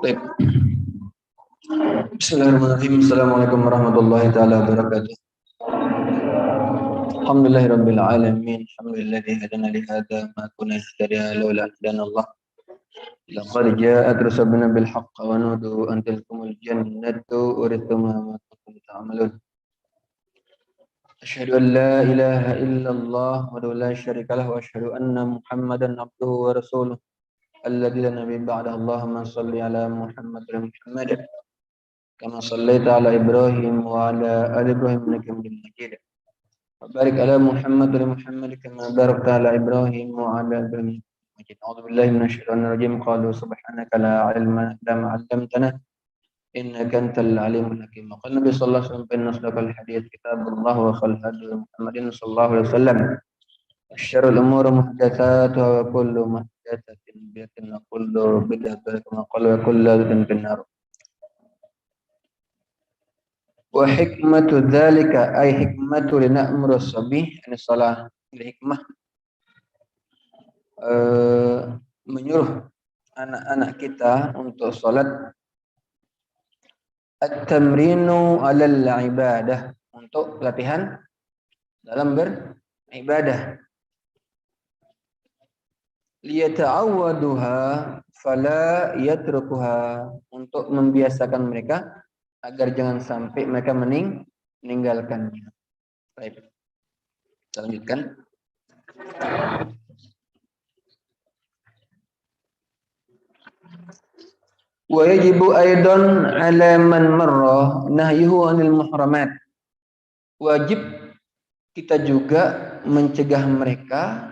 Baik. Bismillahirrahmanirrahim. Assalamualaikum warahmatullahi taala wabarakatuh. Alhamdulillahirabbil alamin. Alhamdulilladzi hadana li hadza ma kunna nahtadiya laula an hadana Allah. Laqad ja'at rusuluna bil haqq wa nudu an tilkumul jannatu urithuma ma kuntum ta'malun. Asyhadu an la ilaha illallah wa la syarika lahu wa asyhadu anna Muhammadan abduhu wa rasuluh. Alladzi la nabiyya ba'dahu. Allahumma shalli ala Muhammad wa Muhammad kama shallaita ala Ibrahim wa ala ali Ibrahim innaka Hamidum Majid. Wa barik ala Muhammad wa Muhammad kama barakta ala Ibrahim wa ala ali Ibrahim innaka Hamidum Majid. A'udzu billahi minasyaitonir rajim. Qalu subhanaka la ilma lana ma 'allamtana innaka antal alimul hakim. Qala Nabi sallallahu alaihi wasallam inna asdaqal hadits kitabullah wa khairul hadi Muhammadin sallallahu alaihi wasallam. Syarrul umuri muhdatsatuha wa kullu muhdatsatin bid'atun wa kullu bid'atin kama qala wa kullu bid'atin finnar. Wa hikmatu dzalika ay hikmatu lina'muru sabih an shalah. Hikmah menyuruh anak-anak kita untuk salat, at-tamrinu 'alal ibadah, untuk latihan dalam beribadah. Liyata'awwaduha fala yatrukuha, untuk membiasakan mereka agar jangan sampai mereka meninggalkannya. Baik. Kita lanjutkan. Wa yajibu aidan 'ala man marra nahyuhu 'anil muhramat. Wajib kita juga mencegah mereka,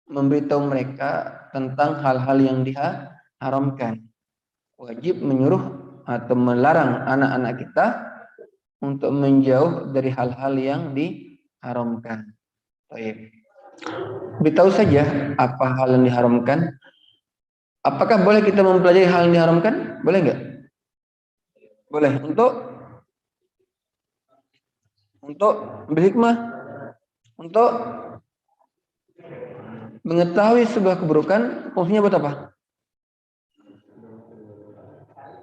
memberitahu mereka tentang hal-hal yang diharamkan. Wajib menyuruh atau melarang anak-anak kita untuk menjauh dari hal-hal yang diharamkan. Baik. Beritahu saja apa hal yang diharamkan. Apakah boleh kita mempelajari hal yang diharamkan? Boleh enggak? Boleh. Untuk berhikmah, untuk mengetahui sebuah keburukan, fungsinya buat apa?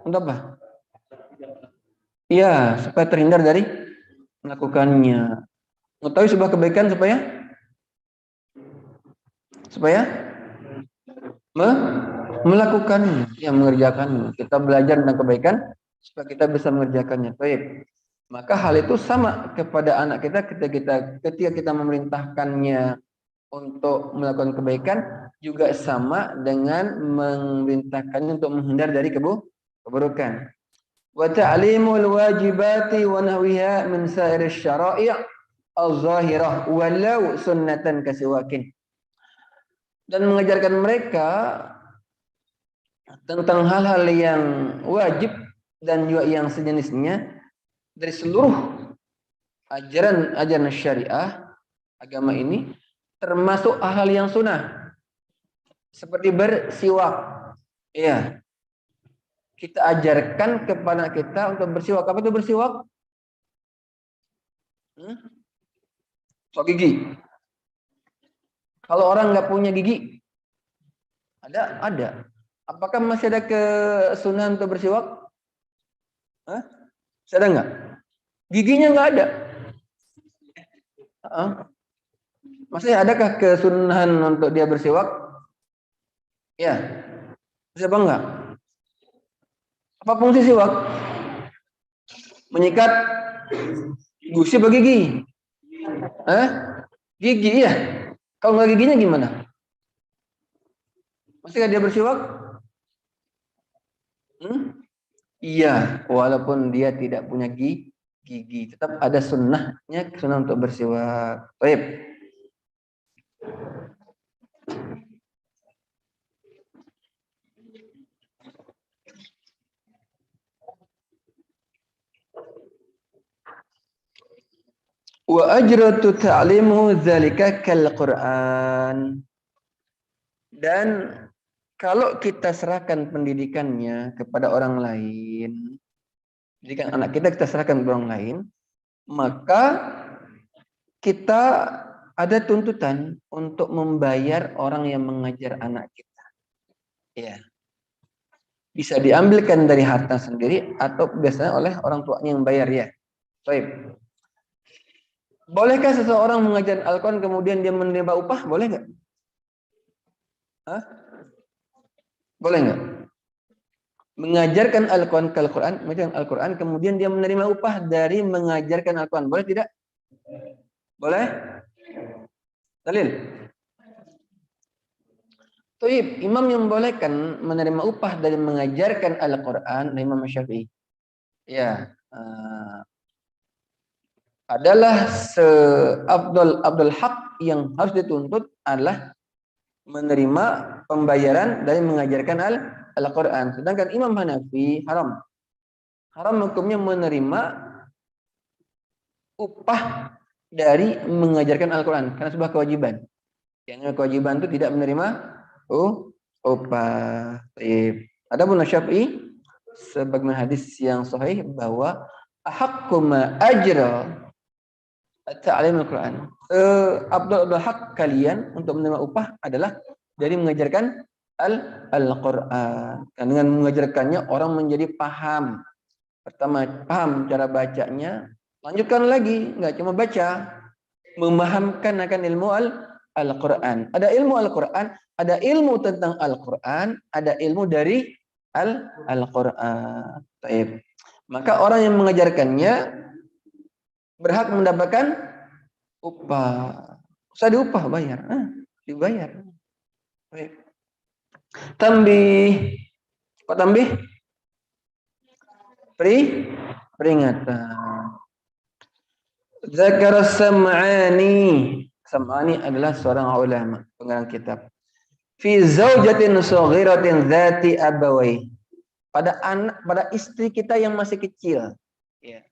Untuk apa? Iya, supaya terhindar dari melakukannya. Mengetahui sebuah kebaikan supaya Supaya melakukan, yang mengerjakan. Kita belajar tentang kebaikan supaya kita bisa mengerjakannya. Baik. Maka hal itu sama kepada anak kita ketika kita memerintahkannya untuk melakukan kebaikan, juga sama dengan memerintahkannya untuk menghindar dari keburukan. Wa ta'limul wajibati wa nahwiha min sa'ir syara'i' al-zahirah walau sunnatan kasiwakin. Dan mengajarkan mereka tentang hal-hal yang wajib dan juga yang sejenisnya dari seluruh ajaran syariah agama ini, termasuk hal yang sunnah seperti bersiwak. Ya, kita ajarkan kepada kita untuk bersiwak. Apa itu bersiwak? Siwak gigi. Kalau orang nggak punya gigi, ada. Apakah masih ada kesunahan untuk bersiwak? Masih ada nggak? Giginya nggak ada. Masih adakah kesunahan untuk dia bersiwak? Ya. Siapa enggak? Apa fungsi siwak? Menyikat gusi apa gigi? Gigi ya. Kalau nggak giginya gimana? Masih dia bersiwak? Iya, walaupun dia tidak punya gigi, tetap ada sunnah untuk bersiwak. Baik. Wa ajratu ta'limu dzalika kal Qur'an. Dan kalau kita serahkan pendidikannya kepada orang lain, pendidikan anak kita serahkan kepada orang lain, maka kita ada tuntutan untuk membayar orang yang mengajar anak kita. Ya. Bisa diambilkan dari harta sendiri atau biasanya oleh orang tuanya yang bayar ya. Baik. Bolehkah seseorang mengajar Al-Quran kemudian dia menerima upah? Boleh nggak? Boleh nggak? Mengajarkan Al-Quran, kemudian dia menerima upah dari mengajarkan Al-Quran. Boleh tidak? Boleh? Dalil? Tuib, imam yang membolehkan menerima upah dari mengajarkan Al-Quran, Imam Syafi'i. Ya, adalah Abdul Haq yang harus dituntut adalah menerima pembayaran dari mengajarkan Al-Quran. Sedangkan Imam Hanafi haram hukumnya menerima upah dari mengajarkan Al-Quran karena sebuah kewajiban. Yang kewajiban itu tidak menerima upah. Adapun Syafi'i sebagaimana hadis yang sahih bahwa ahaqqu ma ajra ta'lim Al-Quran. Abdul Haq kalian untuk menerima upah adalah dari mengajarkan Al-Quran. Dan dengan mengajarkannya orang menjadi paham. Pertama paham cara bacanya, lanjutkan lagi, nggak cuma baca, memahamkan akan ilmu Al-Quran. Ada ilmu Al-Quran, ada ilmu tentang Al-Quran, ada ilmu dari Al-Quran. Maka orang yang mengajarkannya berhak mendapatkan upah. Usah diupah, bayar. Dibayar. Baik. Tambih. Apa tambih? Peringatan. Zakar Sam'ani. Sam'ani adalah seorang ulama, pengarang kitab. Fi zaujatin saghiratin dzati abawai. Pada istri kita yang masih kecil. Ya.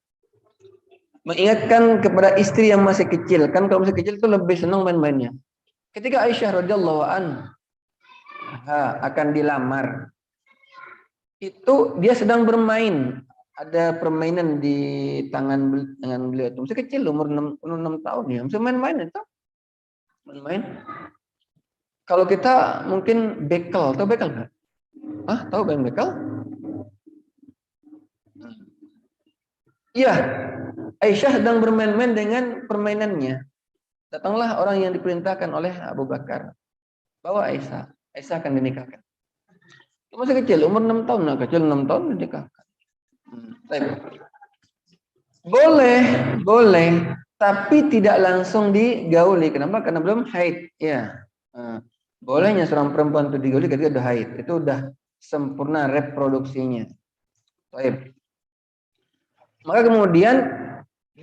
Mengingatkan kepada istri yang masih kecil, kan kalau masih kecil itu lebih senang main-mainnya. Ketika Aisyah radhiyallahu anha akan dilamar, itu dia sedang bermain, ada permainan di tangan beliau itu masih kecil, umur 6 tahun ya, masih main-main itu, main-main. Kalau kita mungkin bekel, tahu bekel nggak? Tahu bekel? Iya, Aisyah sedang bermain-main dengan permainannya. Datanglah orang yang diperintahkan oleh Abu Bakar. bawa Aisyah. Aisyah akan dinikahkan. Masih kecil, umur 6 tahun, nah kecil 6 tahun dinikahkan. Baik. Boleh, boleh, tapi tidak langsung digauli. Kenapa? Karena belum haid. Ya. Bolehnya seorang perempuan itu digauli ketika sudah haid. Itu udah sempurna reproduksinya. Baik. Maka kemudian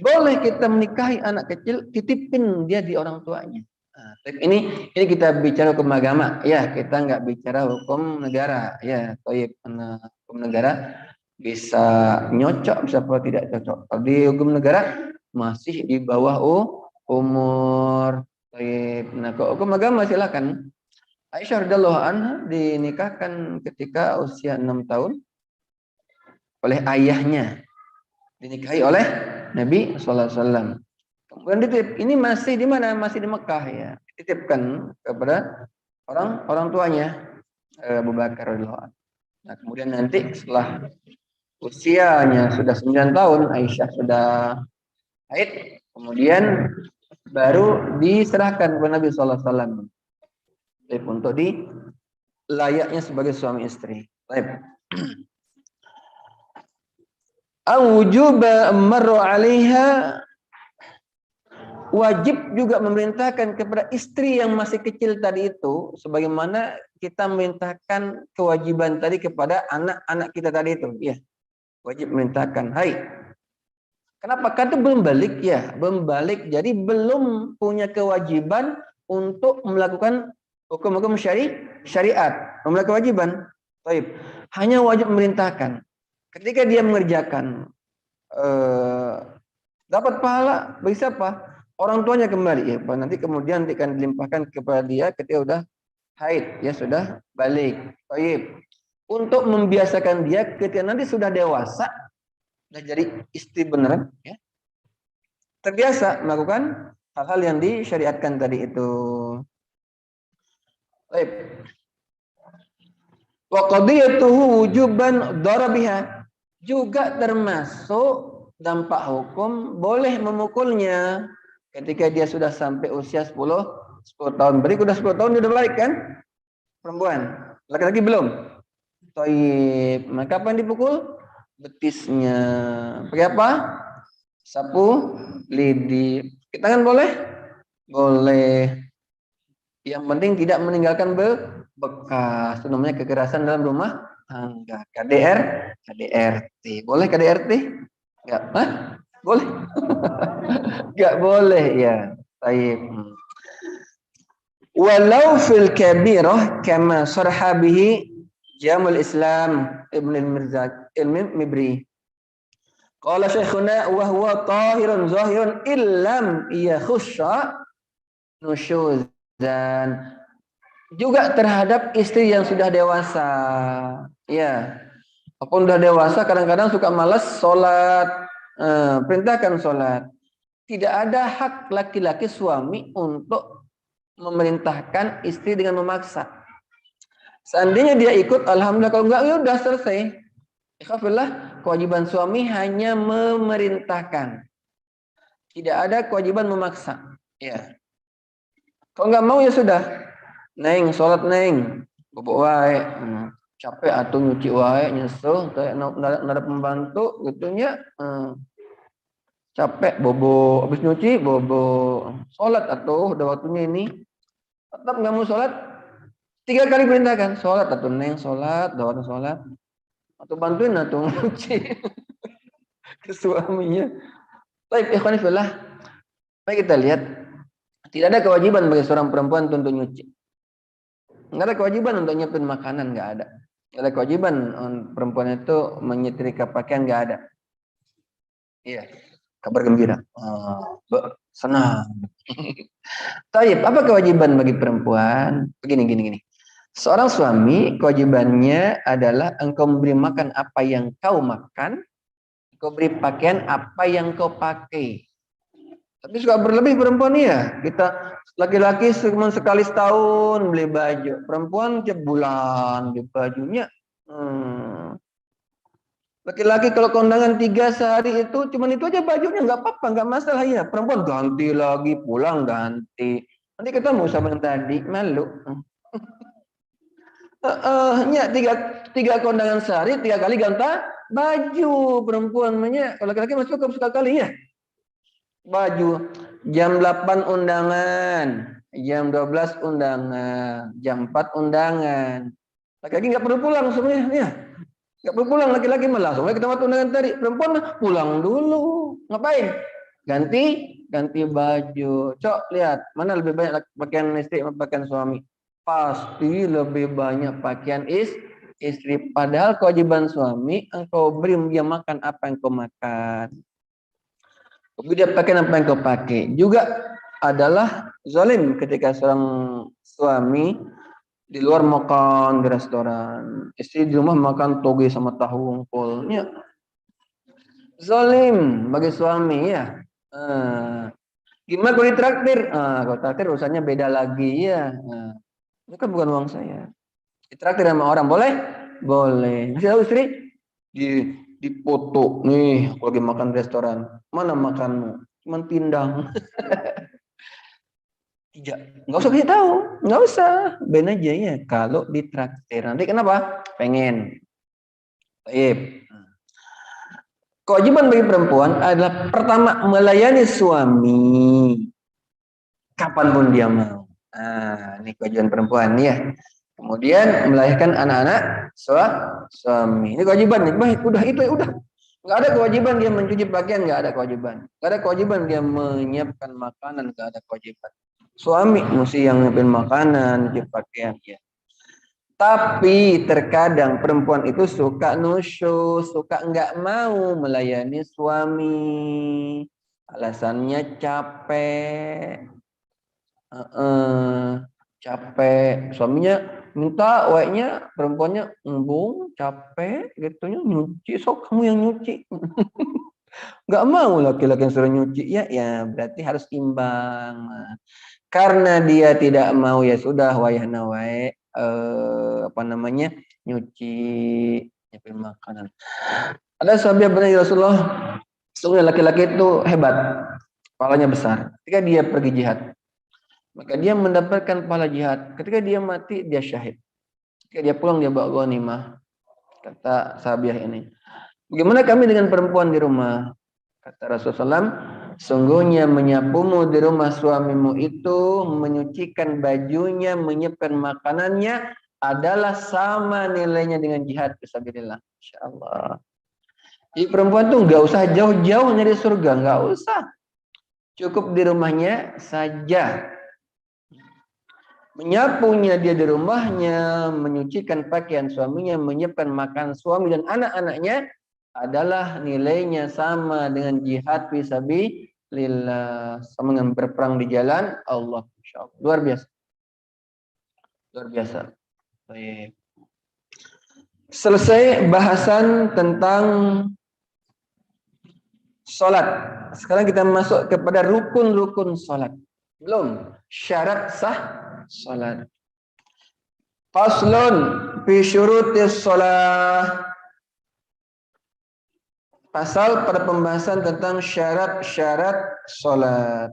boleh kita menikahi anak kecil, titipin dia di orang tuanya. Nah, ini kita bicara hukum agama, ya kita nggak bicara hukum negara, ya. Baik, hukum negara bisa nyocok, bisa tidak cocok. Kalau di hukum negara masih di bawah umur. Baik. Nah, kalau hukum agama silakan. Aisyah radhiyallahu anha dinikahkan ketika usia 6 tahun oleh ayahnya. Dinikahi oleh Nabi sallallahu alaihi wasallam. Kemudian dititip. Ini masih di mana? Masih di Mekah ya. Dititipkan kepada orang tuanya Abu Bakar radhiyallahu anhu. Nah, kemudian nanti setelah usianya sudah 9 tahun, Aisyah sudah haid, kemudian baru diserahkan kepada Nabi sallallahu alaihi wasallam untuk layaknya sebagai suami istri. Baik. Awjuba marru 'alaiha, wajib juga memerintahkan kepada istri yang masih kecil tadi itu, sebagaimana kita memerintahkan kewajiban tadi kepada anak-anak kita tadi itu, ya. Wajib memerintahkan, hai. Kenapa? Karena belum balik ya, belum balik, jadi belum punya kewajiban untuk melakukan hukum-hukum syariat, memiliki kewajiban. Baik. Hanya wajib memerintahkan. Ketika dia mengerjakan, dapat pahala bagi siapa? Orang tuanya kembali. Ya, nanti kemudian akan dilimpahkan kepada dia ketika sudah haid, ya sudah balik. Baik. Untuk membiasakan dia ketika nanti sudah dewasa, sudah jadi istri beneran, ya, terbiasa melakukan hal-hal yang disyariatkan tadi itu. Baik. Wa qadiyatuhu wujuban darabiha, juga termasuk dampak hukum boleh memukulnya ketika dia sudah sampai usia 10 tahun. Berarti udah 10 tahun dia udah balik kan? Perempuan. Laki-laki belum. Toib. Maka kapan dipukul? Betisnya. Pakai apa? Sapu lidi. Kita kan boleh? Boleh. Yang penting tidak meninggalkan bekas. Itu namanya kekerasan dalam rumah tangga. KDRT. Boleh KDRT? Enggak. Hah? Boleh? Enggak boleh ya. Baik. Walau fil kabirah kama sarha bihi Jamul Islam Ibn al-Mibri. Qala syekhuna wa huwa tahirun zahirun illam yakhusha nusyuzan. Juga terhadap istri yang sudah dewasa. Ya. Walaupun sudah dewasa kadang-kadang suka malas sholat. Perintahkan sholat. Tidak ada hak laki-laki suami untuk memerintahkan istri dengan memaksa. Seandainya dia ikut, alhamdulillah. Kalau enggak, ya udah selesai. Ikhafillah, kewajiban suami hanya memerintahkan. Tidak ada kewajiban memaksa. Ya. Kalau enggak mau ya sudah. Neng, sholat neng. Bobok wae. Capek atau nyuci wae, nyesel, kayak nada pembantu gitunya. Capek bobo, habis nyuci bobo. Sholat atau udah waktunya ini. Tetap enggak mau sholat. 3 kali perintahkan, sholat atau neng sholat, dawat sholat, atau bantuin atau nyuci ke suaminya. Baik, ikhwan fillah. Baik, kita lihat tidak ada kewajiban bagi seorang perempuan untuk nyuci. Enggak ada kewajiban untuk nyiapin makanan, enggak ada. Enggak ada kewajiban perempuan itu menyetrika pakaian, enggak ada. Iya, kabar gembira. Senang. Taib, apa kewajiban bagi perempuan? Begini. Seorang suami kewajibannya adalah engkau memberi makan apa yang kau makan, engkau beri pakaian apa yang kau pakai. Tapi suka berlebih perempuan ya. Kita laki-laki cuma sekali setahun beli baju, perempuan tiap bulan beli bajunya. Laki-laki kalau kondangan 3 sehari itu cuma itu aja bajunya, nggak apa-apa, nggak masalah ya. Perempuan ganti lagi, pulang ganti. Nanti ketemu sama yang tadi, malu. tiga kondangan sehari, 3 kali ganti baju perempuan. Kalau laki-laki masuk cukup sekali ya. Baju jam 8 undangan, jam 12 undangan, jam 4 undangan. Laki-laki nggak perlu pulang sebenarnya, ya. Nggak perlu pulang, laki-laki malah langsung ke tempat undangan tadi. Perempuan pulang dulu. Ngapain? Ganti baju. Cok, lihat mana lebih banyak pakaian istri atau pakaian suami? Pasti lebih banyak pakaian istri. Padahal kewajiban suami, engkau beri dia makan apa yang kau makan. Dia pakai apa yang kau pakai. Juga adalah zalim ketika seorang suami di luar makan di restoran, istri di rumah makan toge sama tahu ungkul. Ya, zalim bagi suami ya. Gimana kalau ditraktir? Kalau traktir urusannya beda lagi ya. Itu kan bukan uang saya. Ditraktir sama orang boleh? Boleh. Masih tahu istri? Di foto nih, aku lagi makan di restoran. Mana makanmu? Cuman pindang. Tidak, nggak usah kasih tahu, nggak usah, ben aja ya. Kalau ditraktir nanti kenapa? Pengen. Baik. Kewajiban bagi perempuan adalah pertama melayani suami kapanpun dia mau. Ini kewajiban perempuan ya. Kemudian melahirkan anak-anak suami. Ini kewajiban nih. Baik, udah itu ya udah. Nggak ada kewajiban dia mencuci pakaian, nggak ada kewajiban. Nggak ada kewajiban dia menyiapkan makanan, nggak ada kewajiban. Suami mesti yang nyiapin makanan, nyuci pakaian ya. Tapi terkadang perempuan itu suka nusyus, suka nggak mau melayani suami. Alasannya capek. Capek. Suaminya minta weknya, perempuannya embung, capek, gitunya nyuci, sok kamu yang nyuci. Nggak mau laki-laki yang suruh nyuci, ya berarti harus imbang. Karena dia tidak mau ya sudah wayahna wae nyuci nyampe makanan. Ada sahabat benar ya Rasulullah, sesungguhnya laki-laki itu hebat, kepalanya besar. Ketika dia pergi jihad, maka dia mendapatkan pahala jihad. Ketika dia mati, dia syahid. Ketika dia pulang, dia bawa ghanimah. Kata sahabat ini, bagaimana kami dengan perempuan di rumah? Kata Rasulullah, sungguhnya menyapumu di rumah suamimu itu, menyucikan bajunya, menyiapkan makanannya adalah sama nilainya dengan jihad fisabilillah. Insyaallah. Jadi perempuan tuh nggak usah jauh-jauh nyari surga, nggak usah. Cukup di rumahnya saja. Menyapunya dia di rumahnya, menyucikan pakaian suaminya, menyiapkan makan suami dan anak-anaknya adalah nilainya sama dengan jihad fisabilillah, sama dengan berperang di jalan Allah. Insyaallah. Luar biasa. Luar biasa. Baik. Selesai bahasan tentang sholat. Sekarang kita masuk kepada rukun-rukun sholat. Belum. Syarat sah sholat. Faslun fi syurutis sholat. Pasal pada pembahasan tentang syarat-syarat sholat.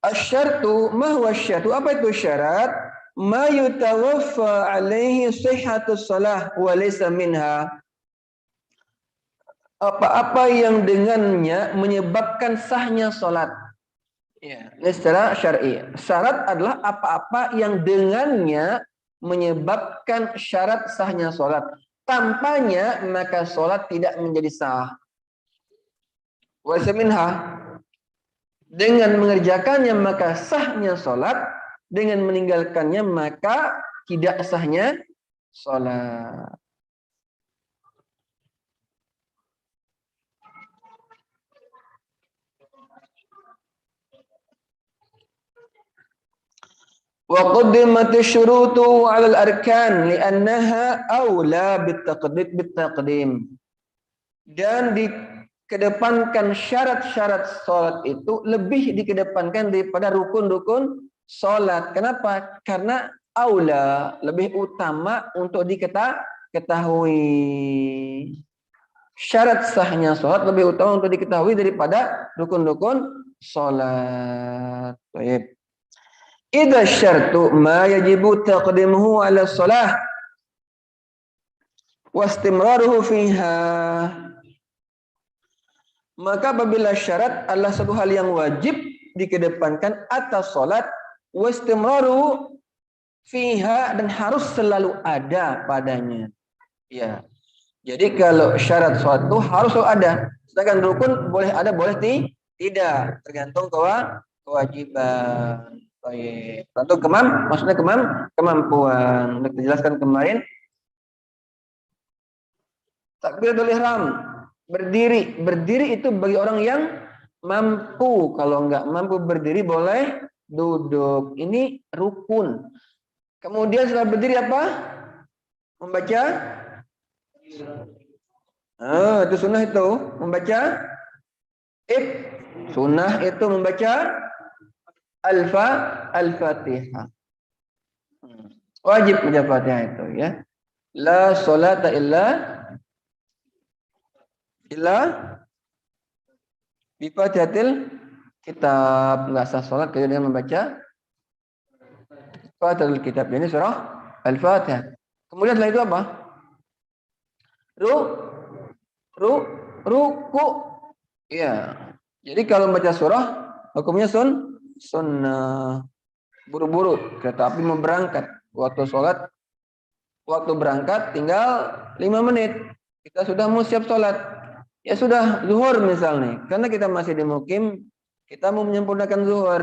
Asyartu, ma huwa syartu? Apa itu syarat? Ma yutawaffa alaihi sihhatus shalah wa laysa minha. Apa-apa yang dengannya menyebabkan sahnya sholat. Ya, ini secara syar'i. Syarat adalah apa-apa yang dengannya menyebabkan syarat sahnya sholat. Tanpanya maka sholat tidak menjadi sah. Wa minha, dengan mengerjakannya maka sahnya sholat, dengan meninggalkannya maka tidak sahnya sholat. Wa qaddimat asy-syurutu 'ala al-arkan li'annaha aula bit-taqdim. Dan dikedepankan syarat-syarat salat itu lebih dikedepankan daripada rukun-rukun salat. Kenapa? Karena aula, lebih utama untuk diketahui. Syarat sahnya salat lebih utama untuk diketahui daripada rukun-rukun salat. Baik. Idza syartu ma yajibu taqdimuhu 'ala shalah wa istimraruhu fiha. Maka apabila syarat adalah satu hal yang wajib dikedepankan atas salat, wa istimraruhu fiha, dan harus selalu ada padanya. Ya. Jadi kalau syarat suatu harus selalu ada. Sedangkan rukun boleh ada, boleh tidak, tergantung kewajiban. Baik. Tentu maksudnya kemampuan. Sudah dijelaskan kemarin. Takbiratul ihram, berdiri itu bagi orang yang mampu. Kalau enggak mampu berdiri boleh duduk. Ini rukun. Kemudian setelah berdiri apa? Membaca. Itu sunnah itu membaca. Sunnah itu membaca Al-Fatihah. Wajib membaca Fatihah itu ya. La sholata illa bi Fatihatil kitab. Enggak sah salat kecuali dengan membaca Fatihatul kitab. Ini surah Al-Fatihah. Kemudian setelah itu apa? Ruku. Ya. Jadi kalau membaca surah hukumnya sunnah. Buru-buru kereta api mau berangkat. Waktu berangkat tinggal 5 menit. Kita sudah mau siap sholat. Ya sudah zuhur misalnya. Karena kita masih di mukim, kita mau menyempurnakan zuhur.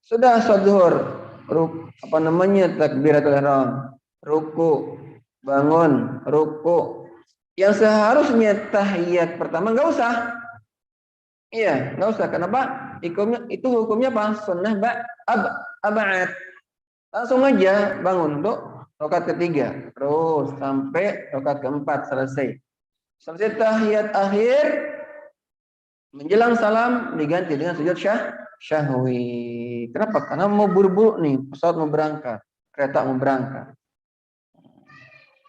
Sudah sholat zuhur. Takbiratul ihram. Ruku. Bangun. Ruku. Yang seharusnya tahiyat pertama enggak usah. Iya, enggak usah. Kenapa? Hukumnya apa? Sunnah ab'ad. Langsung aja bangun untuk rakaat ketiga, terus sampai rakaat keempat selesai. Selesai tahiyat akhir, menjelang salam diganti dengan sujud syahwi. Kenapa? Karena mau buru-buru nih, pesawat mau berangkat, kereta mau berangkat.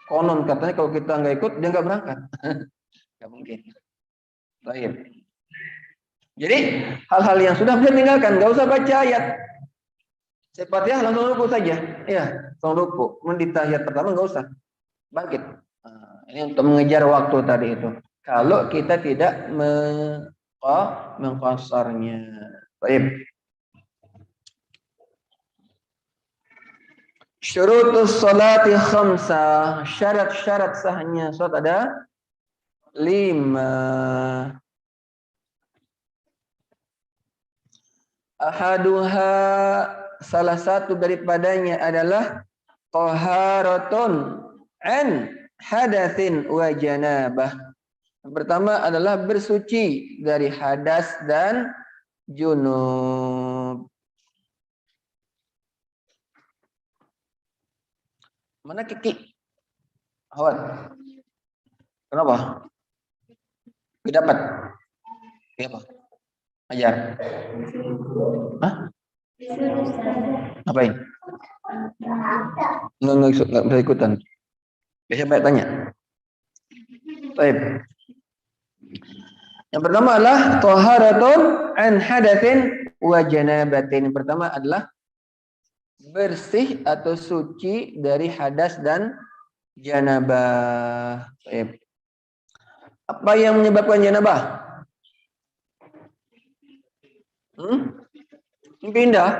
Konon katanya kalau kita nggak ikut dia nggak berangkat. Nggak mungkin. Baik. Jadi hal-hal yang sudah bisa tinggalkan, nggak usah baca ayat. Fatihah langsung ruku saja. Iya, langsung ruku. Kemudian di tahiyat pertama nggak usah bangkit. Ini untuk mengejar waktu tadi itu. Kalau kita tidak mengqasarnya. Baik. Syurutus salati khamsah. Syarat-syarat sahnya salat ada 5. Ahaduha, salah satu daripadanya adalah taharatun an hadatsin wa janabah. Yang pertama adalah bersuci dari hadas dan junub. Mana Kiki? Awat. Kenapa? Tidak dapat. Kenapa? Ajar. Hah? Ngapain? Nggak bisa ikutan. Biasa banyak tanya. Baik. Yang pertama adalah taharatun an hadatsin wa janabatin. Yang pertama adalah bersih atau suci dari hadas dan janabah. Baik. Apa yang menyebabkan janabah? Pindah.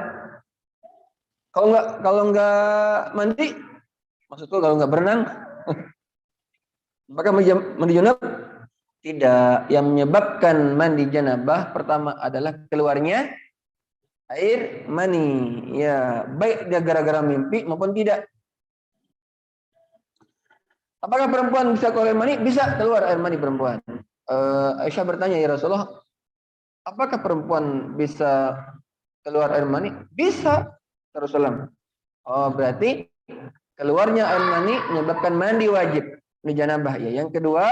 Kalau nggak mandi, maksudku kalau nggak berenang, apakah mandi junub? Tidak. Yang menyebabkan mandi janabah pertama adalah keluarnya air mani. Ya, baik dia gara-gara mimpi maupun tidak. Apakah perempuan bisa keluar air mani? Bisa keluar air mani perempuan. Aisyah bertanya, ya Rasulullah, apakah perempuan bisa keluar air mani? Bisa. Rasulullah. Oh, berarti keluarnya air mani menyebabkan mandi wajib. Ini janabah ya. Yang kedua,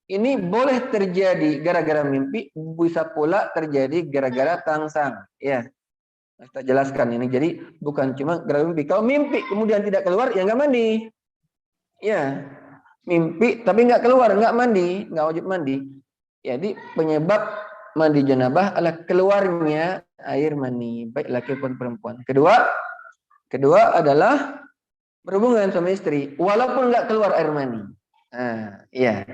ini boleh terjadi gara-gara mimpi, bisa pula terjadi gara-gara terangsang. Ya. Kita jelaskan ini. Jadi bukan cuma gara-gara mimpi. Kalau mimpi kemudian tidak keluar, ya nggak mandi. Ya. Mimpi tapi nggak keluar, nggak mandi, nggak wajib mandi. Jadi penyebab mandi janabah adalah keluarnya air mani, baik laki pun perempuan. Kedua adalah berhubungan suami istri, walaupun nggak keluar air mani. Nah, iya.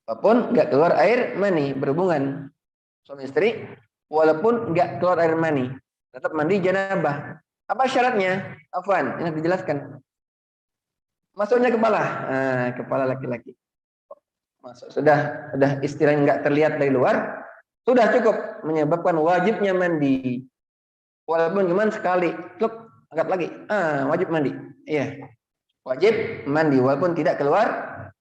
Walaupun nggak keluar air mani, berhubungan suami istri, walaupun nggak keluar air mani, tetap mandi janabah. Apa syaratnya? Afwan, ini dijelaskan. Masuknya kepala, kepala laki-laki. Masuk sudah istilahnya nggak terlihat dari luar, sudah cukup menyebabkan wajibnya mandi. Walaupun cuma sekali, kluk, angkat lagi, wajib mandi. Iya, wajib mandi walaupun tidak keluar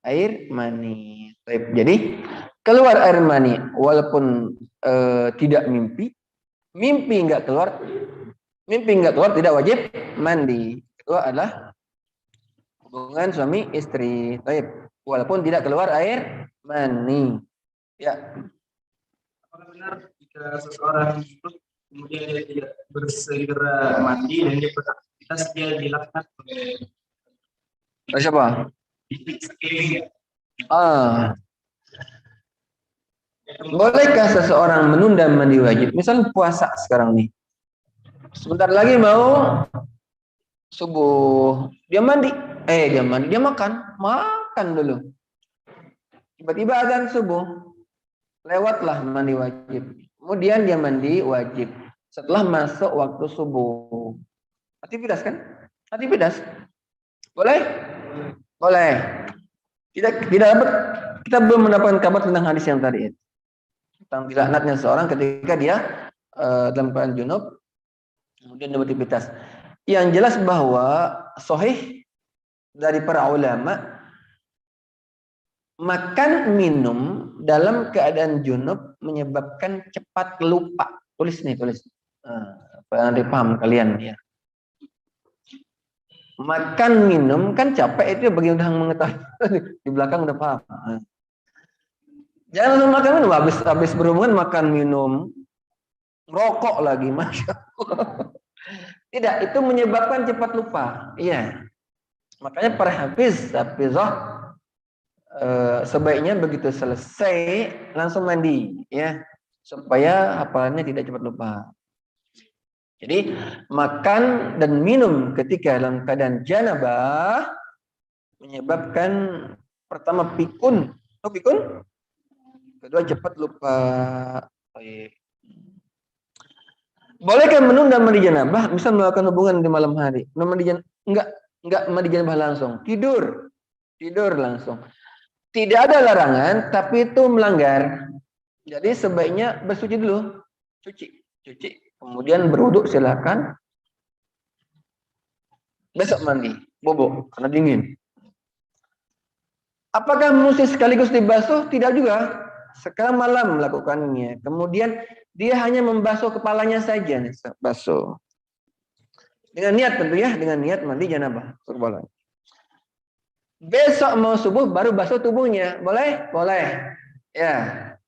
air mani. Jadi keluar air mani walaupun tidak mimpi nggak keluar tidak wajib mandi. Kedua adalah hubungan suami istri, walaupun tidak keluar air mani. Ya. Apakah benar jika seseorang kemudian dia tidak bersegera mandi dan dia beraktivitas dia dilakukan oleh Siapa? Bolehkah seseorang menunda mandi wajib? Misal puasa sekarang nih. Sebentar lagi mau subuh, dia makan dulu. Tiba-tiba azan subuh, lewatlah mandi wajib. Kemudian dia mandi wajib setelah masuk waktu subuh. Aktivitas kan? Aktivitas. Boleh? Boleh. Tidak dapat, kita belum mendapatkan kabar tentang hadis yang tadi itu. Tentang dilaknatnya seorang ketika dia dalam keadaan junub kemudian beraktivitas. Yang jelas bahwa sahih dari para ulama, makan minum dalam keadaan junub menyebabkan cepat lupa. Tulis. Nanti paham kalian ya. Makan minum kan capek itu bagi udah mengetahui di belakang udah paham. Jangan langsung makan minum, habis berhubungan makan minum, rokok lagi, masya Allah. Tidak, itu menyebabkan cepat lupa. Iya. Makanya para hafizah sebaiknya begitu selesai langsung mandi, ya, supaya hafalannya tidak cepat lupa. Jadi makan dan minum ketika dalam keadaan janabah menyebabkan pertama pikun, kedua cepat lupa. Bolehkah menunda mandi janabah? Misal melakukan hubungan di malam hari, enggak mandi janabah langsung, tidur langsung. Tidak ada larangan, tapi itu melanggar. Jadi sebaiknya bersuci dulu, cuci, kemudian berwudu silakan. Besok mandi, bobo karena dingin. Apakah mesti sekaligus dibasuh? Tidak juga. Sekarang malam melakukannya. Kemudian dia hanya membasuh kepalanya saja, basuh. Dengan niat tentu ya, dengan niat mandi janabah kepalanya. Besok mau subuh baru basuh tubuhnya, boleh? Boleh. Ya,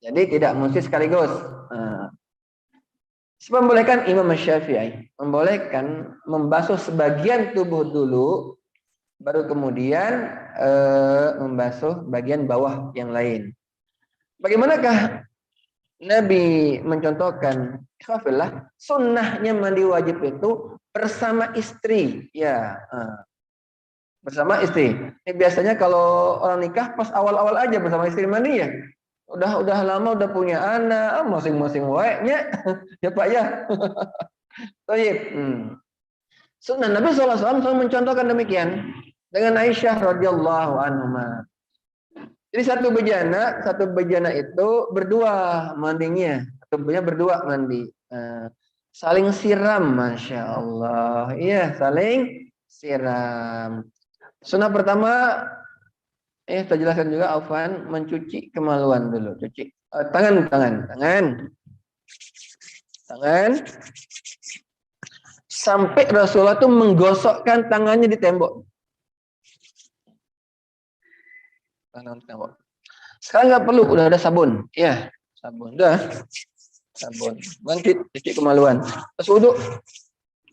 jadi tidak mesti sekaligus. Membolehkan Imam Syafi'i membolehkan membasuh sebagian tubuh dulu, baru kemudian membasuh bagian bawah yang lain. Bagaimanakah Nabi mencontohkan? Sunnahnya mandi wajib itu bersama istri, ya, bersama istri. Ini biasanya kalau orang nikah pas awal-awal aja bersama istri mandi ya. Udah lama udah punya anak, masing-masing waeknya, ya Pak ya. Baik. Sunnah Nabi SAW mencontohkan demikian dengan Aisyah radhiyallahu anha. Jadi satu bejana itu berdua mandinya, berdua mandi, saling siram, masya Allah, iya saling siram. Sunnah pertama, saya jelaskan juga, Afwan, mencuci kemaluan dulu, cuci tangan, sampai Rasulullah itu menggosokkan tangannya di tembok. Sekarang nggak perlu, udah ada sabun, ya, sabun, cuci kemaluan. Terus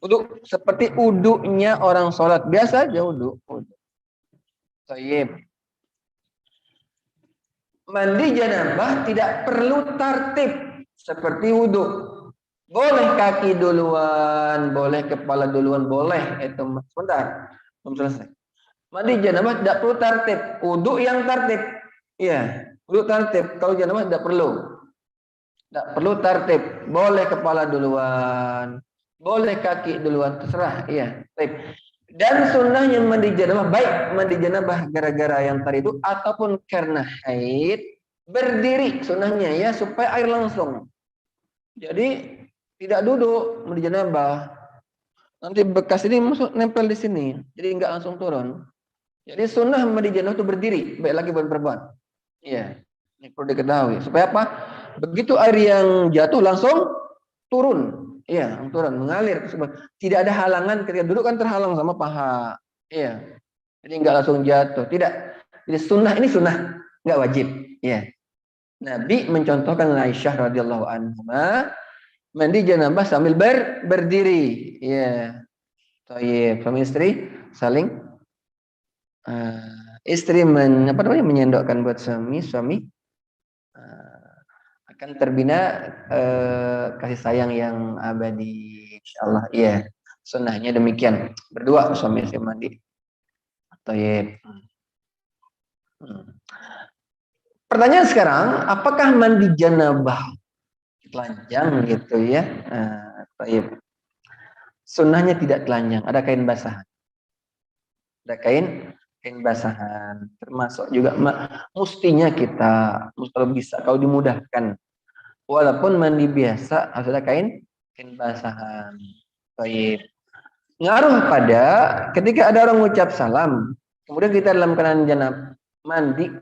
wudu seperti wudunya orang sholat biasa aja, wudu. Tayyib. Mandi janabah tidak perlu tartib seperti wudhu. Boleh kaki duluan, boleh kepala duluan, boleh. Itu sebentar, belum selesai. Mandi janabah tidak perlu tartib. Wudhu yang tartib. Iya, wudhu tartib. Kalau janabah tidak perlu. Tidak perlu tartib. Boleh kepala duluan, boleh kaki duluan, terserah. Iya, tartib. Dan sunnahnya mandi janabah, baik mandi janabah gara-gara yang tadi itu ataupun karena haid, berdiri sunnahnya ya supaya air langsung. Jadi tidak duduk mandi janabah. Nanti bekas ini masuk nempel di sini, jadi nggak langsung turun. Jadi sunnah mandi janabah itu berdiri, baik lagi bukan perempuan. Iya, ini perlu diketahui. Supaya apa? Begitu air yang jatuh langsung turun. Iya, turun, mengalir. Tidak ada halangan ketika duduk kan terhalang sama paha. Iya. Jadi nggak langsung jatuh. Tidak. Jadi sunnah ini sunnah, nggak wajib. Iya. Nabi mencontohkan Aisyah radhiyallahu anha mandi janabah sambil berdiri. Iya. Thayyib. Suami istri saling istri menyendokkan buat suami akan terbina kasih sayang yang abadi insyaallah. Iya, sunnahnya demikian, berdua suami istri mandi. Thayyib. Pertanyaan sekarang, apakah mandi janabah telanjang gitu ya? Thayyib. Sunnahnya tidak telanjang, ada kain basahan. Ada kain basahan, termasuk juga mustinya kita kalau bisa, kalau dimudahkan. Walaupun mandi biasa harus ada kain basahan. Baik. Ngaruh pada ketika ada orang mengucap salam, kemudian kita dalam keadaan janab mandi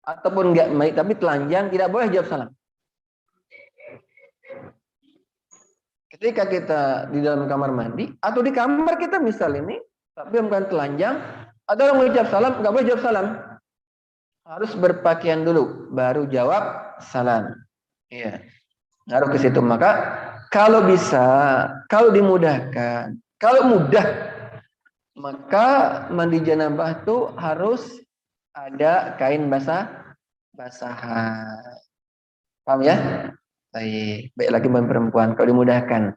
ataupun enggak mandi tapi telanjang, tidak boleh jawab salam. Ketika kita di dalam kamar mandi atau di kamar kita misal ini, tapi bukan telanjang, ada orang mengucap salam, enggak boleh jawab salam. Harus berpakaian dulu baru jawab salam. Iya, ngaruh ke situ. Maka kalau bisa, kalau dimudahkan, kalau mudah, maka mandi janabah itu harus ada kain basahan. Paham ya? Baik lagi bagi perempuan kalau dimudahkan.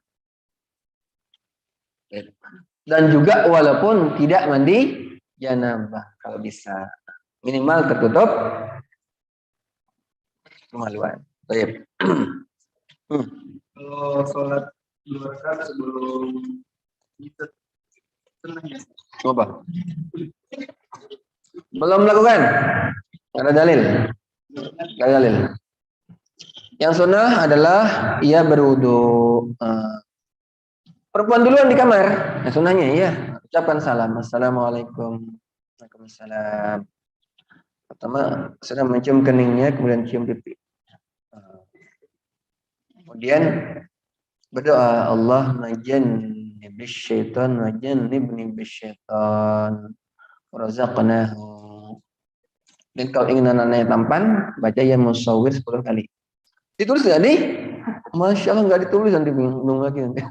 Dan juga walaupun tidak mandi janabah kalau bisa, minimal tertutup kemaluan. Baik. Kalau sholat dua rakaat sebelum itu tenangnya. Coba. Belum melakukan? Ada dalil? Ada dalil. Yang sunnah adalah ia berwudu. Perempuan duluan di kamar. Yang sunnahnya ya ucapkan salam. Assalamualaikum. Waalaikumsalam. Pertama sedang mencium keningnya, kemudian cium pipi. Kemudian berdoa, Allahumma jannibis syaitan wa jannibni bisyaitan warzaqnahu. Dan kalau ingin anaknya tampan, baca ya musawwir 10 kali. Ditulis nggak nih? Masya Allah nggak ditulis, nanti bingung lagi nanti.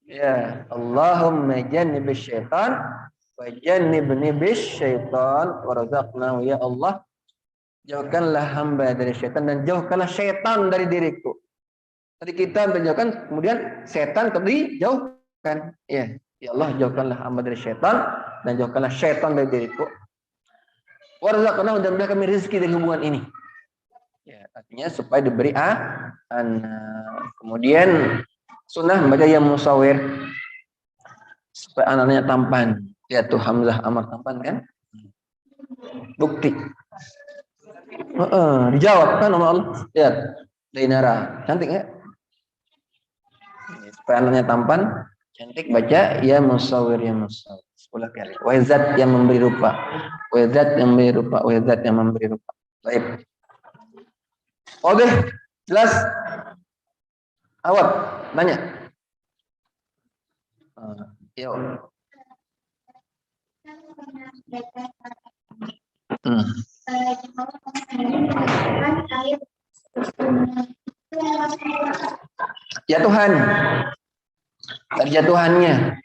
Ya, Allahumma jannibis syaitan wa jannibni bisyaitan warzaqnahu. Ya Allah, jauhkanlah hamba dari syaitan dan jauhkanlah syaitan dari diriku. Tadi kita menjauhkan, kemudian setan dijauhkan. Ya, ya Allah, jauhkanlah hamba dari syaitan dan jauhkanlah syaitan dari diriku. Warzaqnahu, dan berikan kami rezeki dari hubungan ini. Ya, artinya supaya diberi anak. Kemudian sunnah membaca ya musawwir supaya anaknya tampan. Ya tuh Hamzah Amar tampan kan? Bukti. Dijawab kan sama Allah. Lihat, Dainara, cantik nggak? Supaya anaknya tampan, cantik, baca ya musawwir 10 kali. Wazat yang memberi rupa, wazat yang memberi rupa, wazat yang memberi rupa. Baik. Oke, jelas. Awal, banyak. Yo. Jatuhan, terjatuhannya.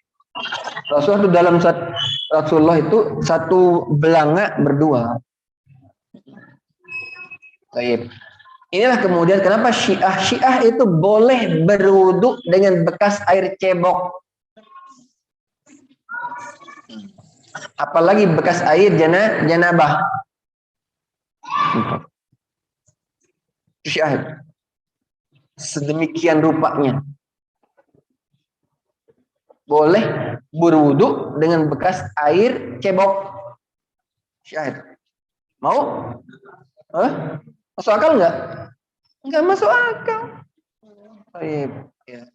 Rasulullah itu satu belanga berdua. Baik. Inilah kemudian kenapa Syiah itu boleh berwudu dengan bekas air cebok. Apalagi bekas air janabah. Syiah. Sedemikian rupanya. Boleh berwudu dengan bekas air cebok. Syahid. Mau? Masuk akal nggak? Nggak masuk akal. Baik. Ya.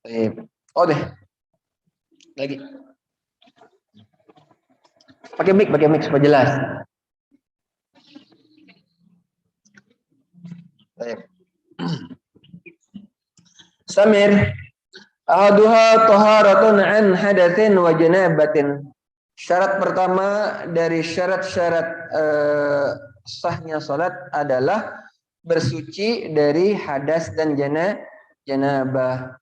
Baik. Oh deh. Lagi. Pakai mic supaya jelas. Baik. Samir. Ahaduha taharatun an hadatsin wa janabatin. Syarat pertama dari syarat-syarat sahnya salat adalah bersuci dari hadas dan janabah.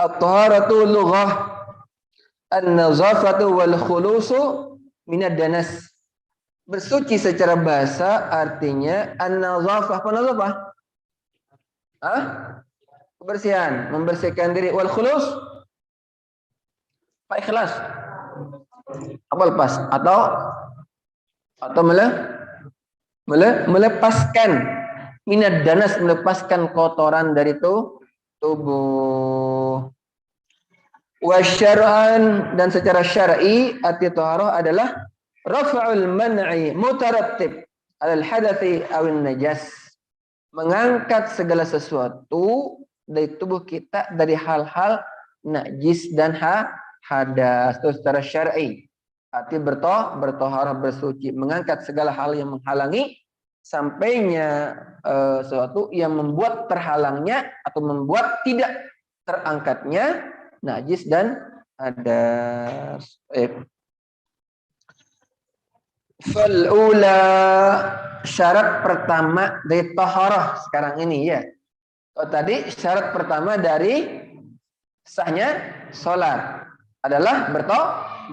At-taharatu lughah an-nazafatu wal khulusu minad danas. Bersuci secara bahasa artinya an-nazafah. Apa nazafah? Kebersihan, membersihkan diri. Wal khulus, Pak ikhlas. Apa lepas? Atau melepaskan minad danas, melepaskan kotoran dari tubuh. Wa syar'an, dan secara syar'i arti taharah adalah raf'ul man'i mutarattib 'alal hadathi awin najas. Mengangkat segala sesuatu dari tubuh kita dari hal-hal najis dan hadas. Itu secara syar'i. Arti bertoharah, bersuci, mengangkat segala hal yang menghalangi sampainya sesuatu yang membuat terhalangnya atau membuat tidak terangkatnya najis dan hadas. Fal'ula, syarat pertama dari taharah sekarang ini ya. Tadi syarat pertama dari sahnya salat adalah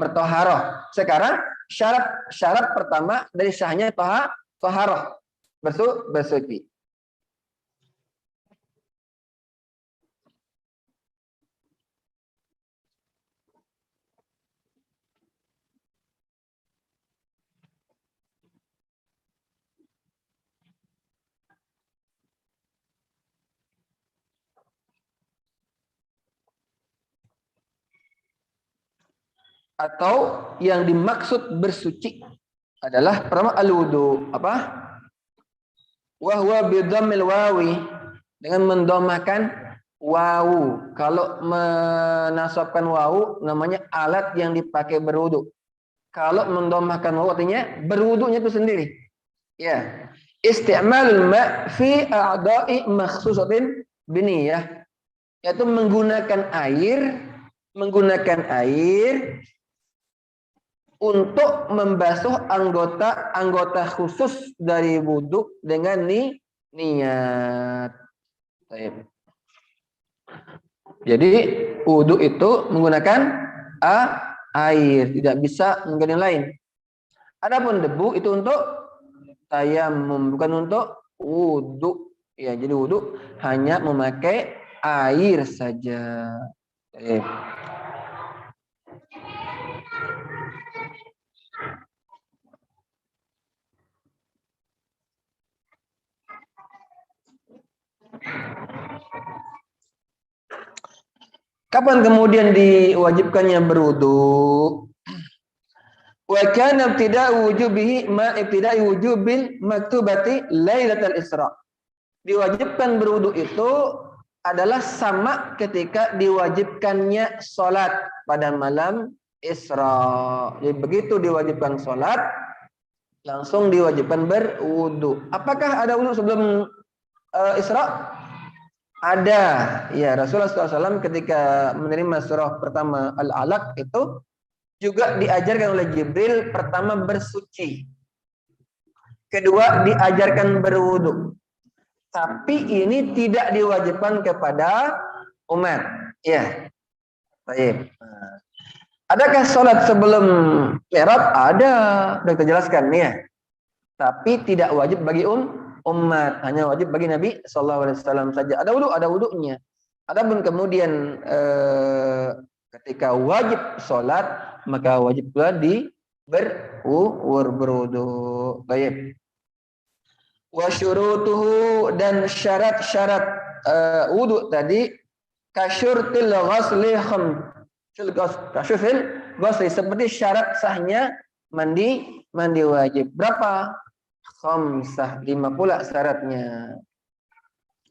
bertoharah. Sekarang syarat pertama dari sahnya taharah, bersuci. Atau yang dimaksud bersuci adalah pertama al-wudu. Apa? Wa huwa bidhammil wawi, dengan mendomakan wawu. Kalau menasabkan wawu namanya alat yang dipakai berwudu. Kalau mendomakan wawu artinya berwudunya itu sendiri. Ya. Isti'malul ma' fi a'dha'i makhsusatin biniyah, yaitu menggunakan air untuk membasuh anggota khusus dari wudu dengan niat. Jadi wudu itu menggunakan air, tidak bisa menggunakan yang lain. Adapun debu itu untuk tayamum, bukan untuk wudu. Ya, jadi wudu hanya memakai air saja. Kapan kemudian diwajibkannya berwudu? Wa kana ibtida'u wujubihi ma ibtida'i wujubil maktubati lailatul Isra. Diwajibkan berwudu itu adalah sama ketika diwajibkannya salat pada malam Isra. Jadi begitu diwajibkan salat, langsung diwajibkan berwudu. Apakah ada wudu sebelum Isra? Ada. Ya, Rasulullah SAW ketika menerima surah pertama Al-Alaq itu juga diajarkan oleh Jibril, pertama bersuci, kedua diajarkan berwudu. Tapi ini tidak diwajibkan kepada umat. Ya. Baik. Adakah sholat sebelum mi'raj? Ada, sudah kita jelaskan ya. Tapi tidak wajib bagi umat, hanya wajib bagi Nabi sallallahu alaihi wasallam saja. Ada wudunya. Adapun kemudian ketika wajib sholat, maka wajib pula berwudu. Baik. Wa syurutuhu, dan syarat-syarat wudu tadi, kasyurtil ghasli kasyurtil ghasli, seperti syarat sahnya mandi wajib. Berapa? Khamsah, 5 pula syaratnya.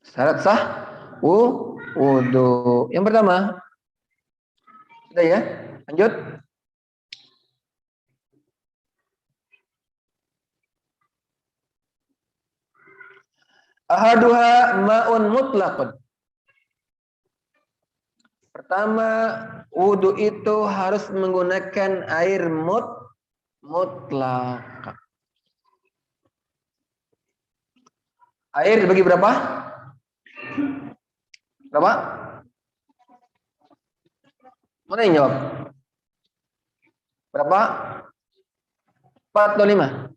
Syarat sah wudu. Yang pertama, sudah ya? Lanjut. Ahaduha ma'un mutlaqun. Pertama, wudu itu harus menggunakan air mutlak. Air dibagi berapa? Berapa? Mana yang jawab? Berapa? 4 atau 5?